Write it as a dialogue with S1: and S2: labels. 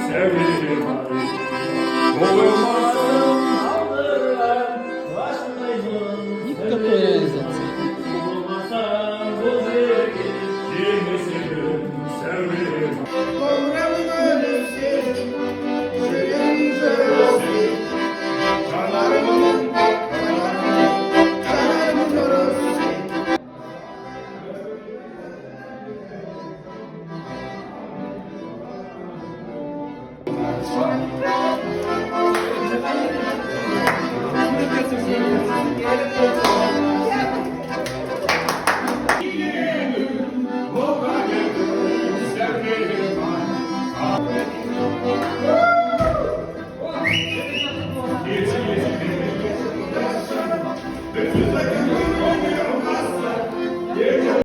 S1: sevgilim ay. Olmasın aldırlar, başlayın.
S2: İlk kapı organizasyonu.
S1: Olmasa bu sevgi, kimsenin sevgilim ay.